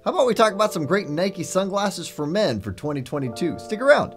How about we talk about some great Nike sunglasses for men for 2022? Stick around.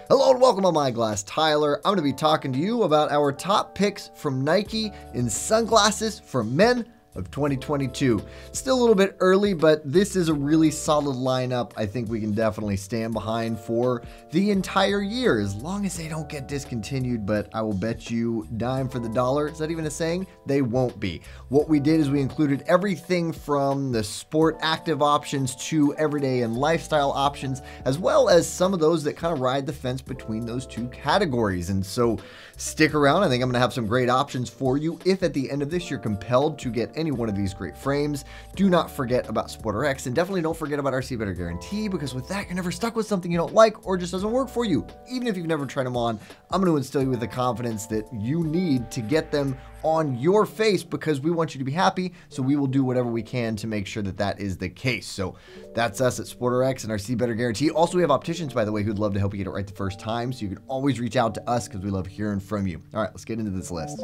Hello and welcome on My Glass. Tyler. I'm going to be talking to you about our top picks from Nike in sunglasses for men of 2022. Still a little bit early, but this is a really solid lineup. I think we can definitely stand behind for the entire year, as long as they don't get discontinued, but I will bet you dime for the dollar. Is that even a saying? They won't be. What we did is we included everything from the sport active options to everyday and lifestyle options, as well as some of those that kind of ride the fence between those two categories. And so stick around. I think I'm going to have some great options for you. If at the end of this you're compelled to get any one of these great frames, do not forget about SportRx, and definitely don't forget about our See Better guarantee, because with that, you're never stuck with something you don't like or just doesn't work for you. Even if you've never tried them on, I'm going to instill you with the confidence that you need to get them on your face, because we want you to be happy. So we will do whatever we can to make sure that that is the case. So that's us at SportRx and our See Better guarantee. Also, we have opticians, by the way, who'd love to help you get it right the first time. So you can always reach out to us because we love hearing from you. All right, let's get into this list.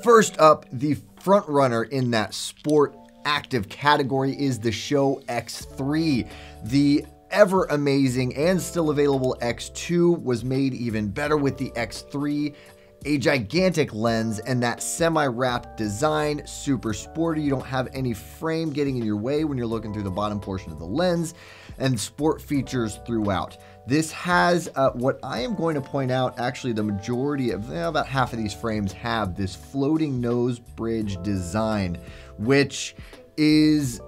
First up, the front runner in that sport active category is the Show X3. The ever amazing and still available X2 was made even better with the X3. A gigantic lens and that semi-wrapped design, super sporty. You don't have any frame getting in your way when you're looking through the bottom portion of the lens, and sport features throughout. This has what I am going to point out, actually the majority of, about half of these frames have this floating nose bridge design, which is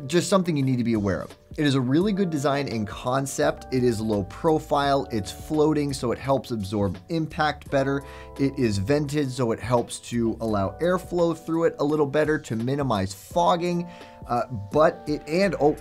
just something you need to be aware of. It is a really good design in concept. It is low profile, it's floating, so it helps absorb impact better. It is vented, so it helps to allow airflow through it a little better to minimize fogging.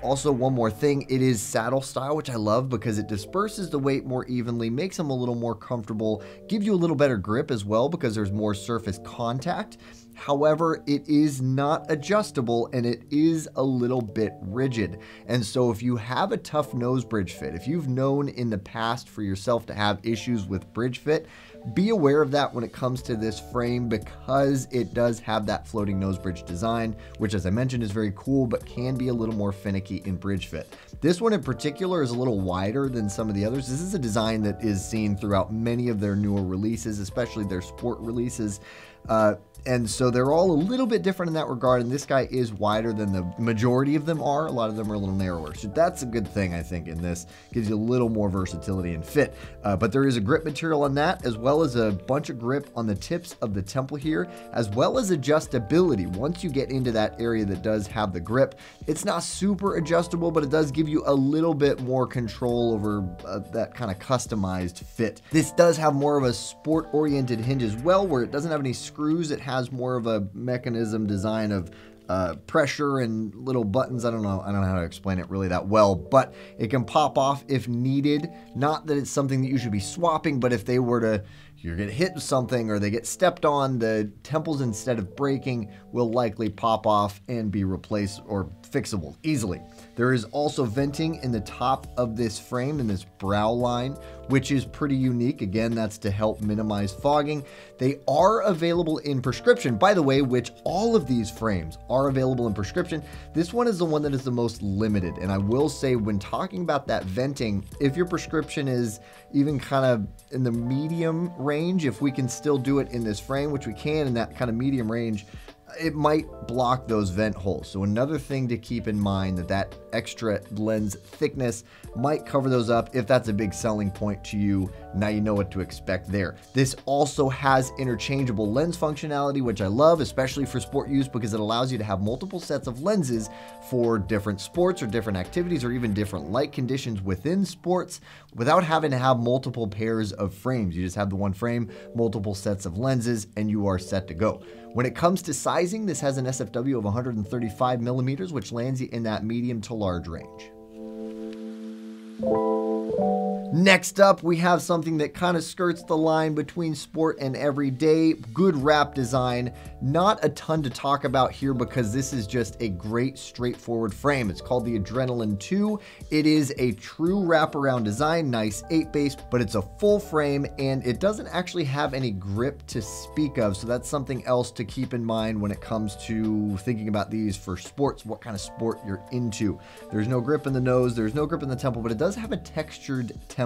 Also one more thing, it is saddle style, which I love because it disperses the weight more evenly, makes them a little more comfortable, gives you a little better grip as well because there's more surface contact. However, it is not adjustable and it is a little bit rigid. And so if you have a tough nose bridge fit, if you've known in the past for yourself to have issues with bridge fit, be aware of that when it comes to this frame, because it does have that floating nose bridge design, which, as I mentioned, is very cool, but can be a little more finicky in bridge fit. This one in particular is a little wider than some of the others. This is a design that is seen throughout many of their newer releases, especially their sport releases. And so they're all a little bit different in that regard, and this guy is wider than the majority of them are. A lot of them are a little narrower, so that's a good thing, I think, in this. Gives you a little more versatility and fit. But there is a grip material on that, as well as a bunch of grip on the tips of the temple here, as well as adjustability. Once you get into that area that does have the grip, it's not super adjustable, but it does give you a little bit more control over that kind of customized fit. This does have more of a sport-oriented hinge as well, where it doesn't have any screws. It has more of a mechanism design of pressure and little buttons. I don't know how to explain it really that well, but it can pop off if needed. Not that it's something that you should be swapping, but if they were to, you're going to hit something or they get stepped on, the temples, instead of breaking, will likely pop off and be replaced or fixable easily. There is also venting in the top of this frame in this brow line, which is pretty unique. Again, that's to help minimize fogging. They are available in prescription, by the way, which all of these frames are available in prescription. This one is the one that is the most limited. And I will say, when talking about that venting, if your prescription is even kind of in the medium range, if we can still do it in this frame, which we can in that kind of medium range, it might block those vent holes. So another thing to keep in mind, that extra lens thickness might cover those up. If that's a big selling point to you, now you know what to expect there. This also has interchangeable lens functionality, which I love, especially for sport use, because it allows you to have multiple sets of lenses for different sports or different activities or even different light conditions within sports without having to have multiple pairs of frames. You just have the one frame, multiple sets of lenses, and you are set to go. When it comes to sizing, this has an SFW of 135 millimeters, which lands you in that medium to large range. Next up, we have something that kind of skirts the line between sport and everyday. Good wrap design. Not a ton to talk about here because this is just a great straightforward frame. It's called the Adrenaline 2. It is a true wraparound design, nice 8 base, but it's a full frame and it doesn't actually have any grip to speak of. So that's something else to keep in mind when it comes to thinking about these for sports, what kind of sport you're into. There's no grip in the nose, there's no grip in the temple, but it does have a textured temple,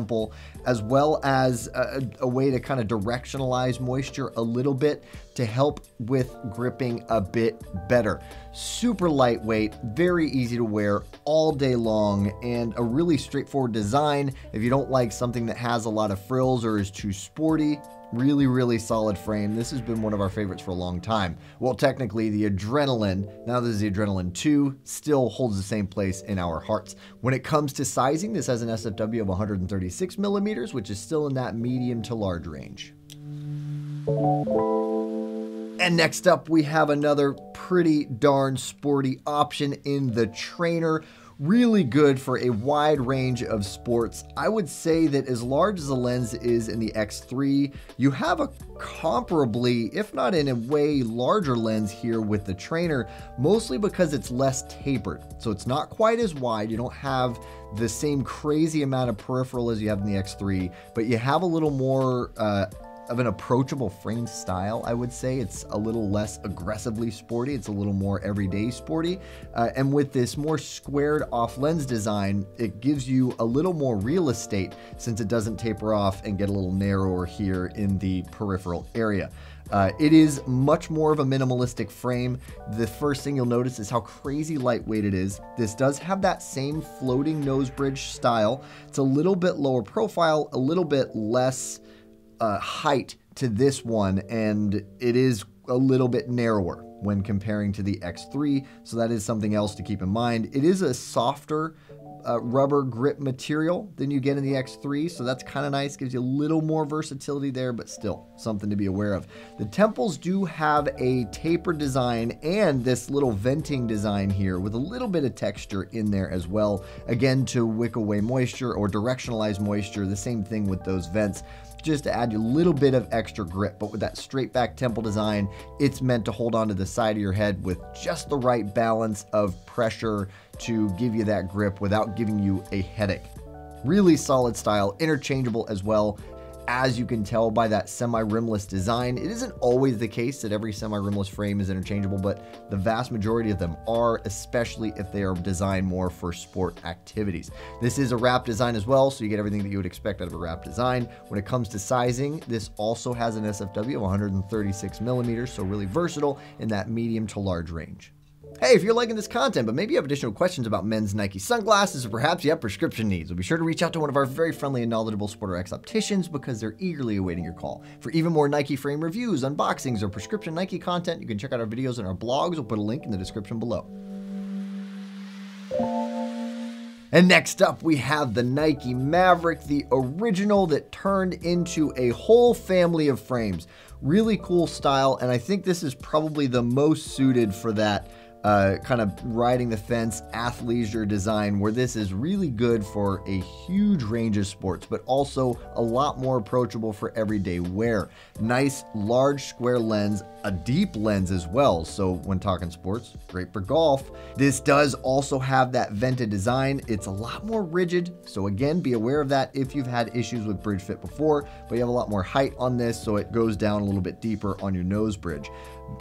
as well as a way to kind of directionalize moisture a little bit to help with gripping a bit better. Super lightweight, very easy to wear all day long, and a really straightforward design. If you don't like something that has a lot of frills or is too sporty, really solid frame. This has been one of our favorites for a long time. Well, technically the Adrenaline, now this is the Adrenaline 2, still holds the same place in our hearts. When it comes to sizing, this has an SFW of 136 millimeters, which is still in that medium to large range. And next up, we have another pretty darn sporty option in the Trainer. Really good for a wide range of sports. I would say that as large as the lens is in the X3, you have a comparably, if not in a way larger lens here with the Trainer, mostly because it's less tapered. So it's not quite as wide. You don't have the same crazy amount of peripheral as you have in the X3, but you have a little more of an approachable frame style, I would say. It's a little less aggressively sporty. It's a little more everyday sporty. And with this more squared off lens design, it gives you a little more real estate since it doesn't taper off and get a little narrower here in the peripheral area. It is much more of a minimalistic frame. The first thing you'll notice is how crazy lightweight it is. This does have that same floating nose bridge style. It's a little bit lower profile, a little bit less height to this one, and it is a little bit narrower when comparing to the X3, so that is something else to keep in mind. It is a softer rubber grip material than you get in the X3, so that's kind of nice, gives you a little more versatility there, but still something to be aware of. The temples do have a tapered design and this little venting design here with a little bit of texture in there as well, again to wick away moisture or directionalize moisture. The same thing with those vents, just to add you a little bit of extra grip. But with that straight back temple design, it's meant to hold on to the side of your head with just the right balance of pressure to give you that grip without giving you a headache. Really solid style, interchangeable as well. As you can tell by that semi-rimless design, it isn't always the case that every semi-rimless frame is interchangeable, but the vast majority of them are, especially if they are designed more for sport activities. This is a wrap design as well, so you get everything that you would expect out of a wrap design. When it comes to sizing, this also has an SFW of 136 millimeters, so really versatile in that medium to large range. Hey, if you're liking this content, but maybe you have additional questions about men's Nike sunglasses, or perhaps you have prescription needs, well, be sure to reach out to one of our very friendly and knowledgeable SportRx opticians because they're eagerly awaiting your call. For even more Nike frame reviews, unboxings, or prescription Nike content, you can check out our videos and our blogs. We'll put a link in the description below. And next up, we have the Nike Maverick, the original that turned into a whole family of frames. Really cool style, and I think this is probably the most suited for that kind of riding the fence athleisure design, where this is really good for a huge range of sports, but also a lot more approachable for everyday wear. Nice large square lens, a deep lens as well, so when talking sports, great for golf. This does also have that vented design. It's a lot more rigid, so again, be aware of that if you've had issues with bridge fit before, but you have a lot more height on this, so it goes down a little bit deeper on your nose bridge.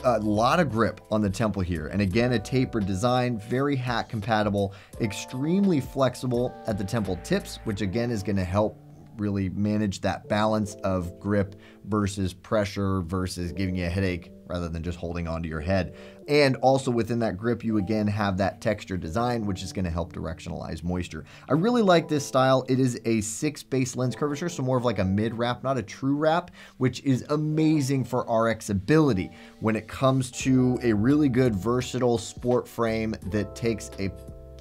A lot of grip on the temple here, and again, a tapered design, very hat compatible, extremely flexible at the temple tips, which again is going to help really manage that balance of grip versus pressure versus giving you a headache rather than just holding onto your head. And also within that grip, you again have that texture design, which is going to help directionalize moisture. I really like this style. It is a 6 base lens curvature, so more of like a mid wrap, not a true wrap, which is amazing for RX ability when it comes to a really good versatile sport frame that takes a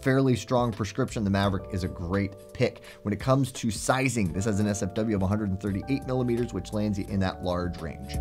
fairly strong prescription. The Maverick is a great pick. When it comes to sizing, this has an SFW of 138 millimeters, which lands you in that large range.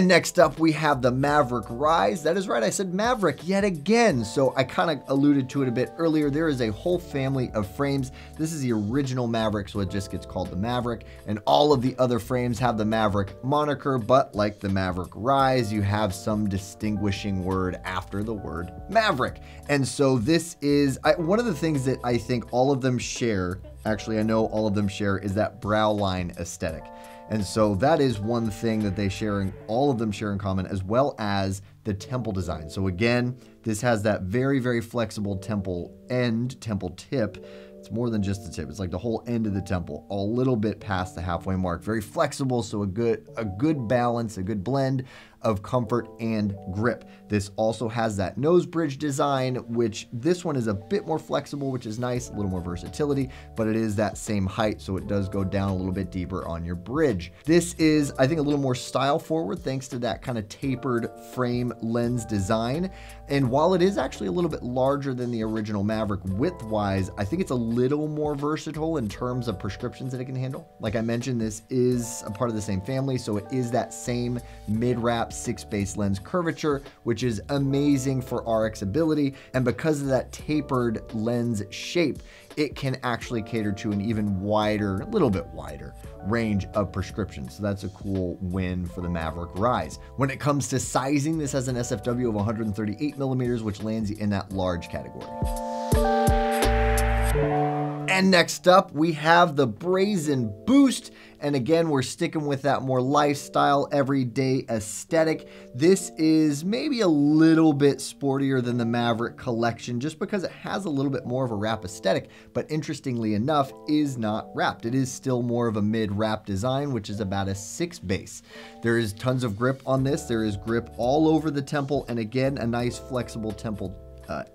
And next up, we have the Maverick Rise. That is right, I said Maverick yet again. So I kind of alluded to it a bit earlier. There is a whole family of frames. This is the original Maverick, so it just gets called the Maverick. And all of the other frames have the Maverick moniker, but like the Maverick Rise, you have some distinguishing word after the word Maverick. And so this is one of the things that I think all of them share, actually I know all of them share, is that brow line aesthetic. And so that is one thing that all of them share in common, as well as the temple design. So again, this has that very, very flexible temple tip. It's more than just the tip. It's like the whole end of the temple, a little bit past the halfway mark. Very flexible, so a good balance, a good blend of comfort and grip. This also has that nose bridge design, which this one is a bit more flexible, which is nice, a little more versatility, but it is that same height, so it does go down a little bit deeper on your bridge. This is, I think, a little more style forward thanks to that kind of tapered frame lens design. And while it is actually a little bit larger than the original Maverick width-wise, I think it's a little more versatile in terms of prescriptions that it can handle. Like I mentioned, this is a part of the same family, so it is that same mid-wrap 6-base lens curvature, which is amazing for RX ability. And because of that tapered lens shape, it can actually cater to an even wider, a little bit wider range of prescriptions. So that's a cool win for the Maverick Rise. When it comes to sizing, this has an SFW of 138 millimeters, which lands you in that large category. And next up, we have the Brazen Boost. And again, we're sticking with that more lifestyle, everyday aesthetic. This is maybe a little bit sportier than the Maverick collection, just because it has a little bit more of a wrap aesthetic, but interestingly enough, is not wrapped. It is still more of a mid-wrap design, which is about a 6-base. There is tons of grip on this. There is grip all over the temple, and again, a nice flexible temple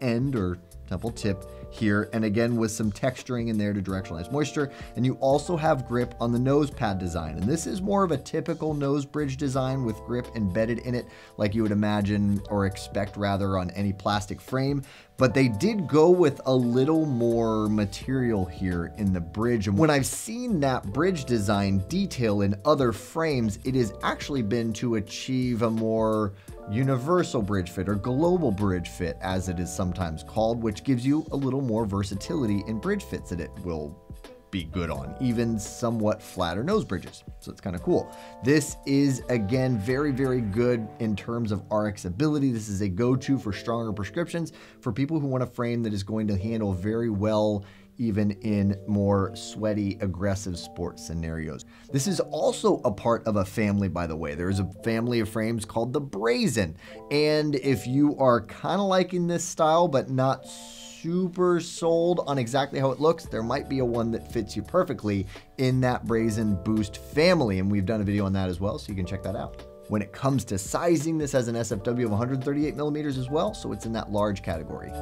end or temple tip here, and again with some texturing in there to directionalize moisture. And you also have grip on the nose pad design, and this is more of a typical nose bridge design with grip embedded in it, like you would imagine or expect rather on any plastic frame. But they did go with a little more material here in the bridge. And when I've seen that bridge design detail in other frames, it has actually been to achieve a more universal bridge fit or global bridge fit, as it is sometimes called, which gives you a little more versatility in bridge fits that it will be good on, even somewhat flatter nose bridges. So it's kind of cool. This is, again, very, very good in terms of RX ability. This is a go-to for stronger prescriptions for people who want a frame that is going to handle very well even in more sweaty, aggressive sports scenarios. This is also a part of a family, by the way. There's a family of frames called the Brazen. And if you are kind of liking this style, but not super sold on exactly how it looks, there might be a one that fits you perfectly in that Brazen Boost family. And we've done a video on that as well, so you can check that out. When it comes to sizing, this has an SFW of 138 millimeters as well, so it's in that large category.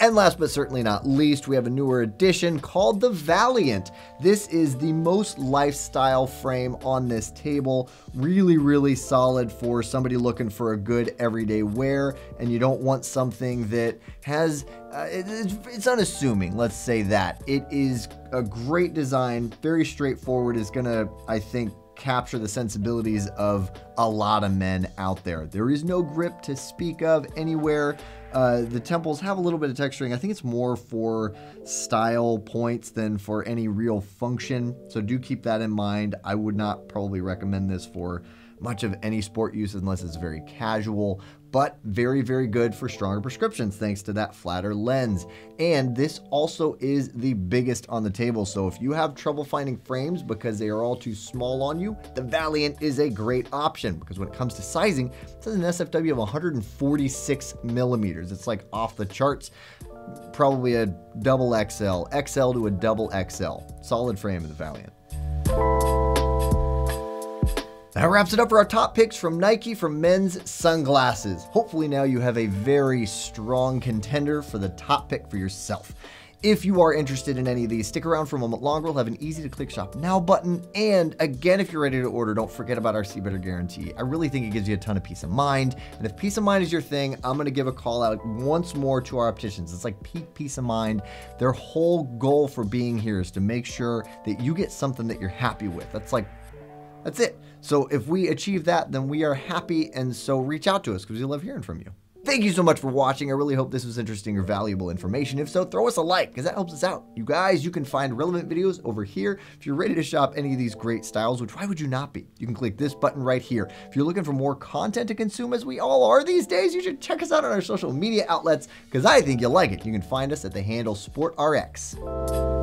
And last but certainly not least, we have a newer addition called the Valiant. This is the most lifestyle frame on this table. Really, really solid for somebody looking for a good everyday wear, and you don't want something that has, it's unassuming, let's say that. It is a great design, very straightforward, is gonna, I think, capture the sensibilities of a lot of men out there. There is no grip to speak of anywhere. The temples have a little bit of texturing. I think it's more for style points than for any real function. So do keep that in mind. I would not probably recommend this for much of any sport use unless it's very casual, but very, very good for stronger prescriptions thanks to that flatter lens. And this also is the biggest on the table. So if you have trouble finding frames because they are all too small on you, the Valiant is a great option, because when it comes to sizing, it has an SFW of 146 millimeters. It's like off the charts. Probably a double XL, XL to a double XL. Solid frame in the Valiant. That wraps it up for our top picks from Nike for men's sunglasses. Hopefully now you have a very strong contender for the top pick for yourself. If you are interested in any of these, stick around for a moment longer. We'll have an easy to click shop now button. And again, if you're ready to order, don't forget about our See Better guarantee. I really think it gives you a ton of peace of mind. And if peace of mind is your thing, I'm going to give a call out once more to our opticians. It's like peak peace of mind. Their whole goal for being here is to make sure that you get something that you're happy with. That's it. So if we achieve that, then we are happy. And so reach out to us because we love hearing from you. Thank you so much for watching. I really hope this was interesting or valuable information. If so, throw us a like because that helps us out. You guys, you can find relevant videos over here. If you're ready to shop any of these great styles, which why would you not be? You can click this button right here. If you're looking for more content to consume, as we all are these days, you should check us out on our social media outlets because I think you'll like it. You can find us at the handle SportRx.